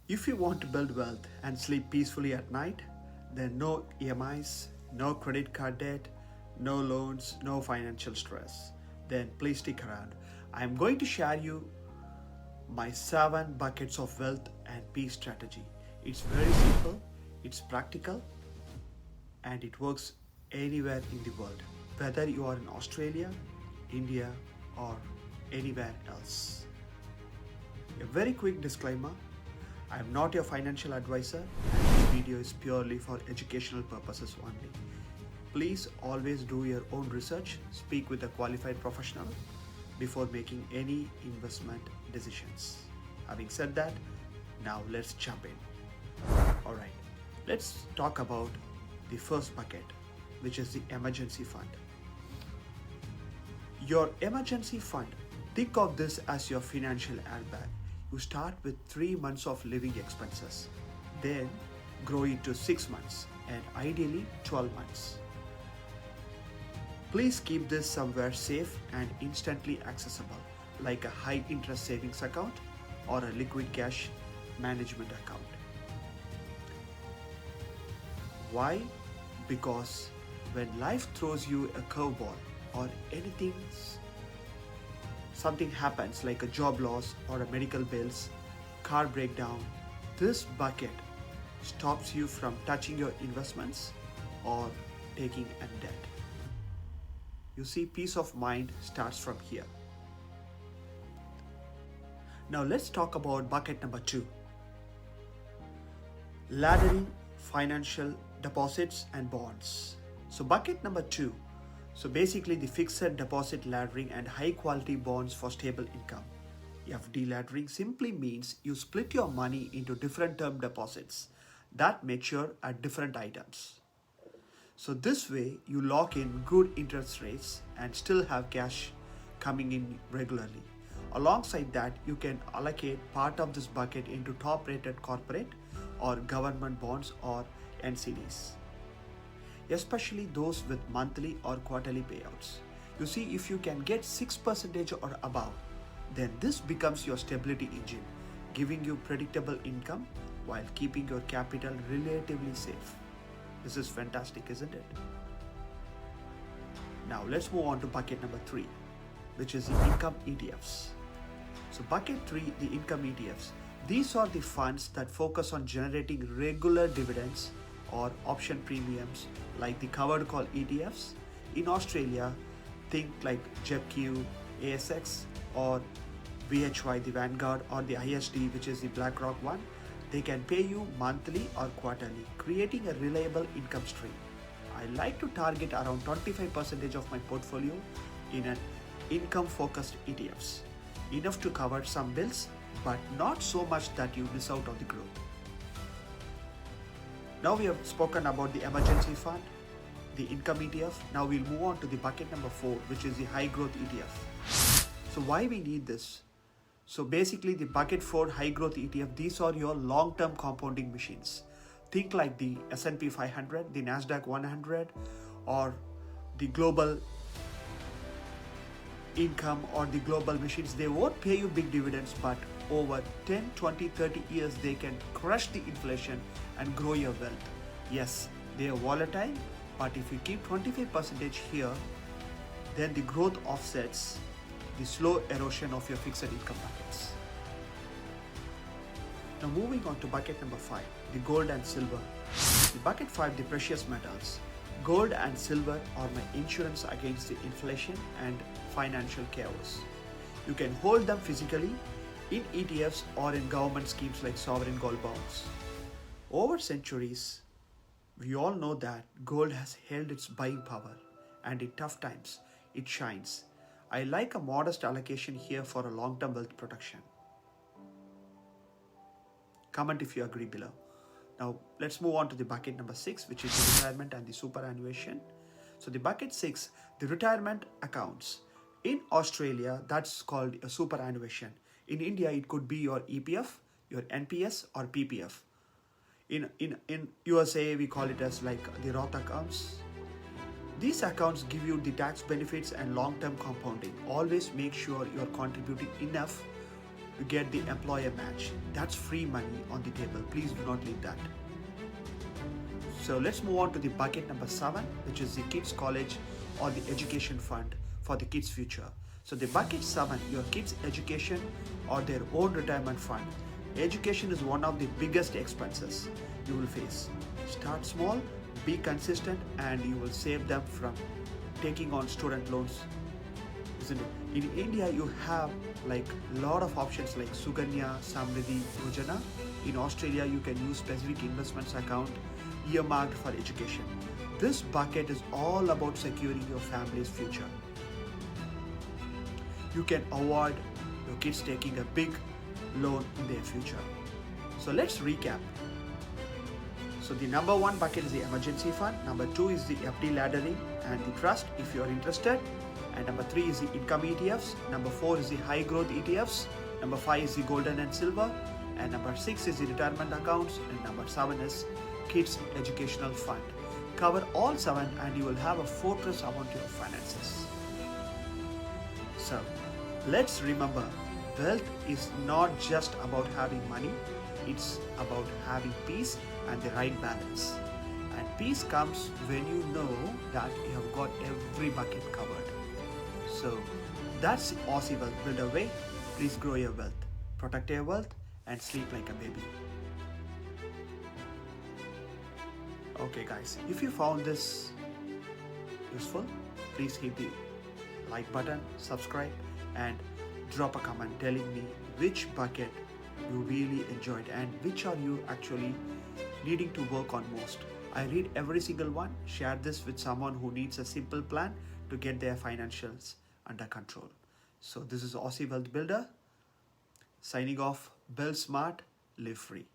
If you want to build wealth and sleep peacefully at night, then no EMIs, no credit card debt, no loans, no financial stress. Then please stick around. I am going to share you my 7 buckets of wealth and peace strategy. It's very simple, it's practical, and it works anywhere in the world, whether you are in Australia, India, or anywhere else. A very quick disclaimer, I am not your financial advisor and this video is purely for educational purposes only. Please always do your own research, speak with a qualified professional before making any investment decisions. Having said that, now let's jump in. Alright, let's talk about the first bucket, which is the emergency fund. Your emergency fund, think of this as your financial airbag. You start with 3 months of living expenses, then grow it to 6 months and ideally 12 months. Please keep this somewhere safe and instantly accessible, like a high interest savings account or a liquid cash management account. Why? Because when life throws you a curveball or something happens like a job loss or a medical bills, car breakdown, this bucket stops you from touching your investments or taking a debt. You see, peace of mind starts from here. Now let's talk about bucket number 2. Laddering financial deposits and bonds. So bucket number 2. So basically the fixed deposit laddering and high quality bonds for stable income. FD laddering simply means you split your money into different term deposits that mature at different items. So this way you lock in good interest rates and still have cash coming in regularly. Alongside that, you can allocate part of this bucket into top rated corporate or government bonds or NCDs, especially those with monthly or quarterly payouts. You see, if you can get 6% or above, then this becomes your stability engine, giving you predictable income while keeping your capital relatively safe. This is fantastic, isn't it? Now let's move on to bucket number 3, which is the income ETFs. So bucket 3, the income ETFs. These are the funds that focus on generating regular dividends or option premiums like the covered call ETFs. In Australia, think like JEPQ, ASX or VHY, the Vanguard, or the ISD, which is the BlackRock one. They can pay you monthly or quarterly, creating a reliable income stream. I like to target around 25% of my portfolio in an income-focused ETFs, enough to cover some bills, but not so much that you miss out on the growth. Now we have spoken about the emergency fund, the income ETF. Now we'll move on to the bucket number 4, which is the high growth ETF. So why we need this? So basically the bucket 4 high growth ETF, these are your long-term compounding machines. Think like the S&P 500, the Nasdaq 100, or the global income or the global machines. They won't pay you big dividends, but over 10, 20, 30 years, they can crush the inflation and grow your wealth. Yes, they are volatile, but if you keep 25% here, then the growth offsets the slow erosion of your fixed income buckets. Now moving on to bucket number 5, the gold and silver. The bucket 5, the precious metals. Gold and silver are my insurance against the inflation and financial chaos. You can hold them physically in ETFs or in government schemes like sovereign gold bonds. Over centuries, we all know that gold has held its buying power, and in tough times, it shines. I like a modest allocation here for a long-term wealth protection. Comment if you agree below. Now let's move on to the bucket number 6, which is the retirement and the superannuation. So the bucket 6, the retirement accounts. In Australia, that's called a superannuation. In India, it could be your EPF, your NPS or PPF. In USA, we call it as like the Roth accounts. These accounts give you the tax benefits and long-term compounding. Always make sure you're contributing enough you get the employer match. That's free money on the table. Please do not leave that. So let's move on to the bucket number 7, which is the kids college or the education fund for the kids future. So the bucket 7, your kids education or their own retirement fund. Education is one of the biggest expenses you will face. Start small, be consistent, and you will save them from taking on student loans, isn't it? In India, you have like a lot of options like Suganya, Samriddhi, Yojana. In Australia, you can use specific investments account earmarked for education. This bucket is all about securing your family's future. You can avoid your kids taking a big loan in their future. So let's recap. So the number 1 bucket is the emergency fund. Number 2 is the FD laddering and the trust if you are interested. And number 3 is the income ETFs. Number 4 is the high growth ETFs. Number 5 is the golden and silver. And number 6 is the retirement accounts. And number 7 is kids educational fund. Cover all 7 and you will have a fortress amount of finances. So let's remember, wealth is not just about having money, it's about having peace and the right balance. And peace comes when you know that you have got every bucket covered. So that's Aussie Wealth Builder way. Please grow your wealth, protect your wealth, and sleep like a baby. Okay guys, if you found this useful, please hit the like button, subscribe, and drop a comment telling me which bucket you really enjoyed and which are you actually needing to work on most. I read every single one. Share this with someone who needs a simple plan to get their financials under control. So this is Aussie Wealth Builder signing off. Build smart, live free.